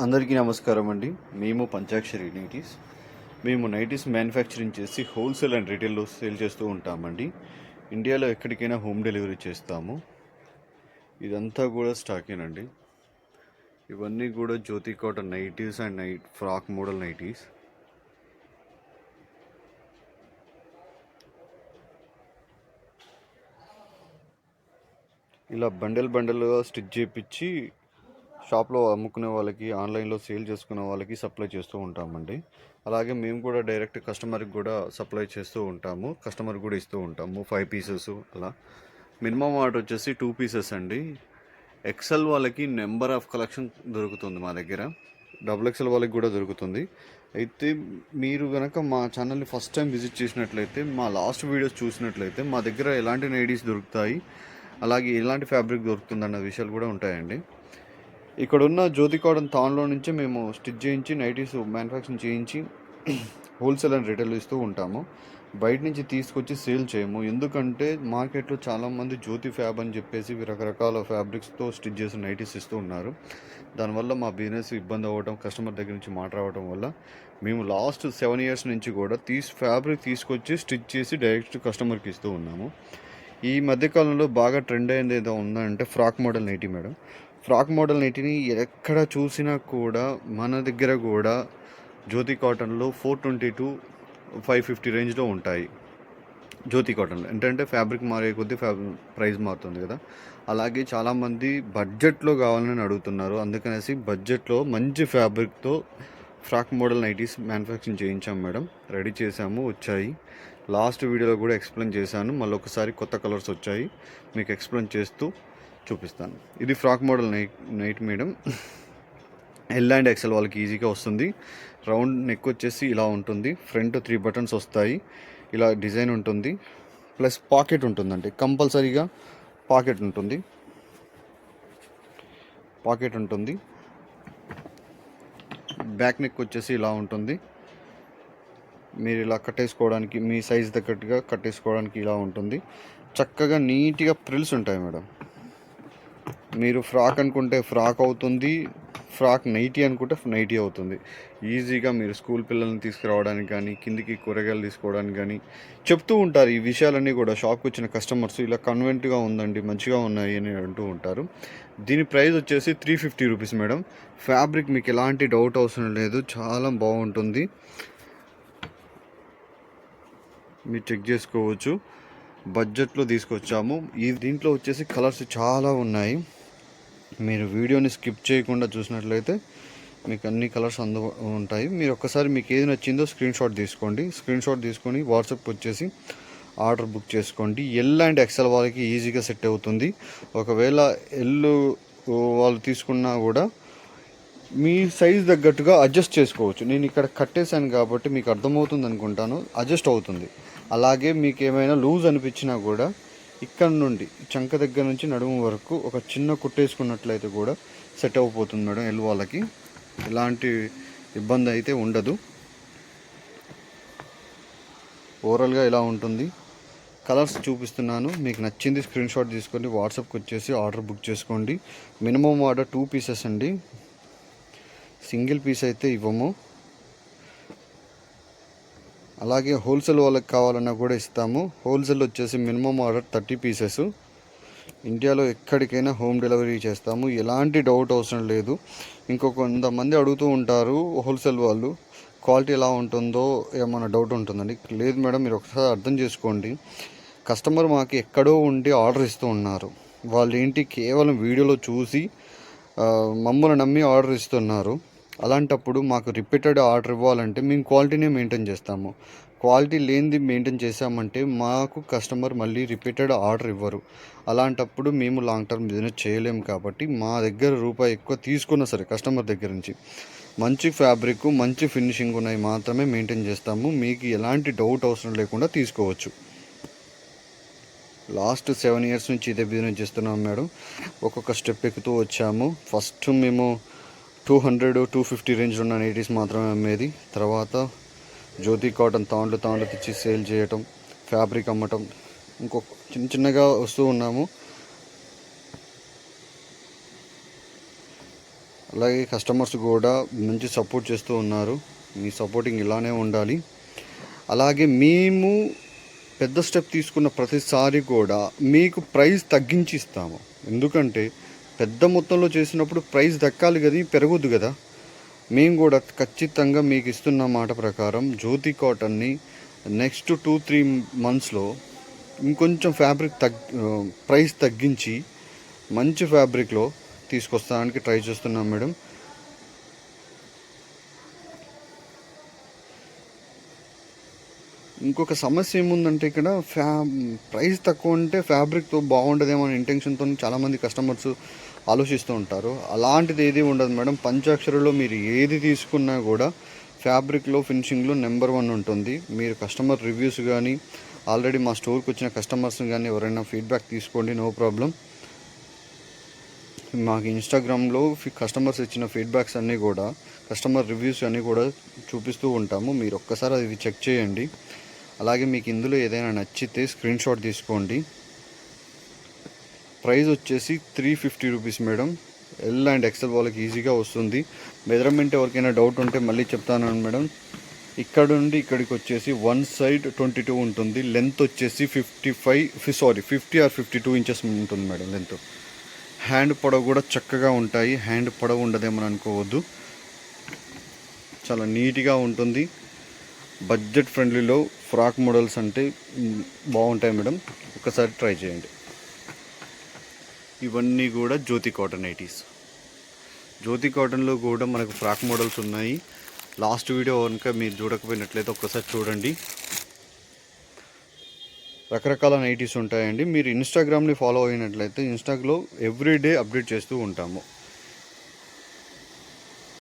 అందరికీ నమస్కారం అండి. మేము పంచాక్షరి నైటీస్. మేము నైటీస్ మ్యానుఫ్యాక్చరింగ్ చేసి హోల్సేల్ అండ్ రీటైల్లో సేల్ చేస్తూ ఉంటామండి. ఇండియాలో ఎక్కడికైనా హోమ్ డెలివరీ చేస్తాము. ఇదంతా కూడా స్టాకేనండి. ఇవన్నీ కూడా Jyothi cotton nighties and frock model nighties. ఇలా బండెల్గా స్టిచ్ చేయించి షాప్లో అమ్ముకునే వాళ్ళకి, ఆన్లైన్లో సేల్ చేసుకునే వాళ్ళకి సప్లై చేస్తూ ఉంటామండి. అలాగే మేము కూడా డైరెక్ట్ కస్టమర్కి కూడా సప్లై చేస్తూ ఉంటాము. కస్టమర్కి కూడా ఇస్తూ ఉంటాము 5 పీసెస్ అలా. మినిమం ఆర్డర్ వచ్చేసి 2 పీసెస్ అండి. ఎక్సెల్ వాళ్ళకి నెంబర్ ఆఫ్ కలెక్షన్ దొరుకుతుంది మా దగ్గర. XXL వాళ్ళకి కూడా దొరుకుతుంది. అయితే మీరు కనుక మా ఛానల్ని ఫస్ట్ టైం విజిట్ చేసినట్లయితే, మా లాస్ట్ వీడియోస్ చూసినట్లయితే మా దగ్గర ఎలాంటి నైటీస్ దొరుకుతాయి, అలాగే ఎలాంటి ఫ్యాబ్రిక్ దొరుకుతుందన్న విషయాలు కూడా ఉంటాయండి. ఇక్కడ ఉన్న జ్యోతి కాటన్ తాన్లో నుంచి మేము స్టిచ్ చేయించి నైటీస్ మ్యానుఫ్యాక్చరింగ్ చేయించి హోల్సేల్ అండ్ రిటైల్ ఇస్తూ ఉంటాము. బయట నుంచి తీసుకొచ్చి సేల్ చేయము. ఎందుకంటే మార్కెట్లో చాలామంది జ్యోతి ఫ్యాబ్ అని చెప్పేసి రకరకాల ఫ్యాబ్రిక్స్తో స్టిచ్ చేసిన నైటీస్ ఇస్తూ ఉన్నారు. దానివల్ల మా బిజినెస్ ఇబ్బంది అవ్వడం, కస్టమర్ దగ్గర నుంచి మాట రావడం వల్ల మేము లాస్ట్ 7 years నుంచి కూడా ఫ్యాబ్రిక్ తీసుకొచ్చి స్టిచ్ చేసి డైరెక్ట్ కస్టమర్కి ఇస్తూ ఉన్నాము. ఈ మధ్యకాలంలో బాగా ట్రెండ్ అయింది ఏదో ఉందంటే frock model nighty madam. Frock model నైటీని ఎక్కడ చూసినా కూడా మన దగ్గర కూడా జ్యోతి కాటన్లో 420 to 550 రేంజ్లో ఉంటాయి. జ్యోతి కాటన్లో ఏంటంటే ఫ్యాబ్రిక్ మారే కొద్దీ ప్రైస్ మారుతుంది కదా. అలాగే చాలామంది బడ్జెట్లో కావాలని అడుగుతున్నారు. అందుకనేసి బడ్జెట్లో మంచి ఫ్యాబ్రిక్తో ఫ్రాక్ మోడల్ నైటీస్ మ్యానుఫ్యాక్చరింగ్ చేయించాం మేడం. రెడీ చేసాము, వచ్చాయి. లాస్ట్ వీడియోలో కూడా ఎక్స్ప్లెయిన్ చేశాను. మళ్ళీ ఒకసారి కొత్త కలర్స్ వచ్చాయి, మీకు ఎక్స్ప్లెయిన్ చేస్తూ చూపిస్తాను. ఇది frock model night madam. L and XL వాళ్ళకి ఈజీగా వస్తుంది. రౌండ్ నెక్ వచ్చేసి ఇలా ఉంటుంది. ఫ్రంట్ 3 buttons వస్తాయి. ఇలా డిజైన్ ఉంటుంది. ప్లస్ పాకెట్ ఉంటుందండి, కంపల్సరీగా పాకెట్ ఉంటుంది. బ్యాక్ నెక్ వచ్చేసి ఇలా ఉంటుంది. మీరు ఇలా కట్టేసుకోవడానికి, మీ సైజ్ తగ్గట్టుగా కట్టేసుకోవడానికి ఇలా ఉంటుంది. చక్కగా నీట్గా ప్రిల్స్ ఉంటాయి మేడం. మీరు ఫ్రాక్ అనుకుంటే ఫ్రాక్ అవుతుంది, ఫ్రాక్ నైటీ అనుకుంటే నైటీ అవుతుంది. ఈజీగా మీరు స్కూల్ పిల్లల్ని తీసుకురావడానికి కానీ, కిందికి కూరగాయలు తీసుకోవడానికి కానీ చెప్తూ ఉంటారు. ఈ విషయాలన్నీ కూడా షాప్కి వచ్చిన కస్టమర్స్ ఇలా కన్వెంట్గా ఉందండి, మంచిగా ఉన్నాయి అని అంటూ ఉంటారు. దీని ప్రైస్ వచ్చేసి 350 రూపీస్ మేడం. ఫ్యాబ్రిక్ మీకు ఎలాంటి డౌట్ అవసరం లేదు, చాలా బాగుంటుంది. మీరు చెక్ చేసుకోవచ్చు. బడ్జెట్లో తీసుకొచ్చాము. దీంట్లో వచ్చేసి కలర్స్ చాలా ఉన్నాయి. మీరు వీడియోని స్కిప్ చేయకుండా చూసినట్లయితే మీకు అన్ని కలర్స్ ఉంటాయి. మీరు ఒక్కసారి మీకు ఏది నచ్చిందో స్క్రీన్ షాట్ తీసుకొని వాట్సాప్ వచ్చేసి ఆర్డర్ బుక్ చేసుకోండి. L and XL వాళ్ళకి ఈజీగా సెట్ అవుతుంది. ఒకవేళ L వాళ్ళు తీసుకున్నా కూడా మీ సైజ్ తగ్గట్టుగా అడ్జస్ట్ చేసుకోవచ్చు. నేను ఇక్కడ కట్టేశాను కాబట్టి మీకు అర్థమవుతుంది అనుకుంటాను, అడ్జస్ట్ అవుతుంది. అలాగే మీకు ఏమైనా లూజ్ అనిపించినా కూడా ఇక్కడ నుండి చంక దగ్గర నుంచి నడుము వరకు ఒక చిన్న కుట్టేసుకున్నట్లయితే కూడా సెట్ అయిపోతుంది మేడం. L వాళ్ళకి ఎలాంటి ఇబ్బంది అయితే ఉండదు. ఓవరాల్గా ఇలా ఉంటుంది. కలర్స్ చూపిస్తున్నాను, మీకు నచ్చింది స్క్రీన్ షాట్ తీసుకొని వాట్సాప్కి వచ్చేసి ఆర్డర్ బుక్ చేసుకోండి. మినిమం ఆర్డర్ 2 pieces అండి, సింగిల్ పీస్ అయితే ఇవ్వము. అలాగే హోల్సేల్ వాళ్ళకి కావాలన్నా కూడా ఇస్తాము. హోల్సేల్ వచ్చేసి మినిమం ఆర్డర్ 30 pieces. ఇండియాలో ఎక్కడికైనా హోమ్ డెలివరీ చేస్తాము, ఎలాంటి డౌట్ అవసరం లేదు. కొంతమంది అడుగుతూ ఉంటారు హోల్సేల్ వాళ్ళు, క్వాలిటీ ఎలా ఉంటుందో ఏమైనా డౌట్ ఉంటుందండి. లేదు మేడం, మీరు ఒకసారి అర్థం చేసుకోండి. కస్టమర్ మాకు ఎక్కడో ఉండి ఆర్డర్ ఇస్తూ ఉన్నారు. వాళ్ళు ఏంటి, కేవలం వీడియోలో చూసి మమ్మల్ని నమ్మి ఆర్డర్ ఇస్తున్నారు. అలాంటప్పుడు మాకు రిపీటెడ్ ఆర్డర్ ఇవ్వాలంటే మేము క్వాలిటీనే మెయింటైన్ చేస్తాము. క్వాలిటీ లేనిది మెయింటైన్ చేసామంటే మాకు కస్టమర్ మళ్ళీ రిపీటెడ్ ఆర్డర్ ఇవ్వరు. అలాంటప్పుడు మేము లాంగ్ టర్మ్ బిజినెస్ చేయలేము. కాబట్టి మా దగ్గర రూపాయి ఎక్కువ తీసుకున్నా సరే కస్టమర్ దగ్గర నుంచి మంచి ఫ్యాబ్రిక్, మంచి ఫినిషింగ్ ఉన్నాయి మాత్రమే మెయింటైన్ చేస్తాము. మీకు ఎలాంటి డౌట్ అవసరం లేకుండా తీసుకోవచ్చు. లాస్ట్ 7 years నుంచి ఇదే బిజినెస్ చేస్తున్నాం మేడం. ఒక్కొక్క స్టెప్ ఎక్కుతూ వచ్చాము. ఫస్ట్ మేము 200-250 రేంజ్ ఉన్న నైటీస్ మాత్రమే అమ్మేది. తర్వాత జ్యోతి కాటన్ తాండ్లు తెచ్చి సేల్ చేయటం, ఫ్యాబ్రిక్ అమ్మటం, చిన్నగా వస్తూ ఉన్నాము. అలాగే కస్టమర్స్ కూడా మంచి సపోర్ట్ చేస్తూ ఉన్నారు. మీ సపోర్టింగ్ ఇలానే ఉండాలి. అలాగే మేము పెద్ద స్టెప్ తీసుకున్న ప్రతిసారి కూడా మీకు ప్రైస్ తగ్గించి ఇస్తాము. ఎందుకంటే పెద్ద మొత్తంలో చేసినప్పుడు ప్రైస్ దక్కాలి కదా, పెరగొద్దు కదా. మేము కూడా ఖచ్చితంగా మీకు ఇస్తున్న మాట ప్రకారం జ్యోతి కాటన్ని నెక్స్ట్ 2-3 మంత్స్లో ఇంకొంచెం ప్రైస్ తగ్గించి మంచి ఫ్యాబ్రిక్లో తీసుకొస్తానికి ట్రై చేస్తున్నాం మేడం. ఇంకొక సమస్య ఏముందంటే ఇక్కడ ప్రైస్ తక్కువ ఉంటే ఫ్యాబ్రిక్తో బాగుండదేమో అనే ఇంటెన్షన్తో చాలామంది కస్టమర్స్ ఆలోచిస్తూ ఉంటారు. అలాంటిది ఏది ఉండదు మేడం. పంచాక్షరిలో మీరు ఏది తీసుకున్నా కూడా ఫ్యాబ్రిక్లో ఫినిషింగ్లో నెంబర్ 1 ఉంటుంది. మీరు కస్టమర్ రివ్యూస్ కానీ ఆల్రెడీ మా స్టోర్కి వచ్చిన కస్టమర్స్ కానీ ఎవరైనా ఫీడ్బ్యాక్ తీసుకోండి, నో ప్రాబ్లం. మాకు ఇన్స్టాగ్రామ్లో కస్టమర్స్ ఇచ్చిన ఫీడ్బ్యాక్స్ అన్నీ కూడా, కస్టమర్ రివ్యూస్ అన్నీ కూడా చూపిస్తూ ఉంటాము. మీరు ఒక్కసారి అది చెక్ చేయండి. అలాగే మీకు ఇందులో ఏదైనా నచ్చితే స్క్రీన్ షాట్ తీసుకోండి. ప్రైస్ వచ్చేసి 350 rupees madam. L and XL వాళ్ళకి ఈజీగా వస్తుంది. మెజర్మెంట్ ఎవరికైనా డౌట్ ఉంటే మళ్ళీ చెప్తాను మేడం. ఇక్కడ నుండి ఇక్కడికి వచ్చేసి 1 సైడ్ 22 ఉంటుంది. లెంత్ వచ్చేసి 50 ఆర్ 52 ఇంచెస్ ఉంటుంది మేడం లెంత్. హ్యాండ్ పొడవు కూడా చక్కగా ఉంటాయి. హ్యాండ్ పొడవు ఉండదేమని అనుకోవద్దు, చాలా నీట్గా ఉంటుంది. బడ్జెట్ ఫ్రెండ్లీలో ఫ్రాక్ మోడల్స్ అంటే బాగుంటాయి మేడం. ఒకసారి ట్రై చేయండి. ఇవన్నీ కూడా జ్యోతి కాటన్ నైటీస్. జ్యోతి కాటన్లో కూడా మనకు ఫ్రాక్ మోడల్స్ ఉన్నాయి. లాస్ట్ వీడియో కనుక మీరు చూడకపోయినట్లయితే ఒక్కసారి చూడండి. రకరకాల నైటీస్ ఉంటాయండి. మీరు ఇన్స్టాగ్రామ్ని ఫాలో అయినట్లయితే ఇన్స్టాగ్లో ఎవ్రీడే అప్డేట్ చేస్తూ ఉంటాము.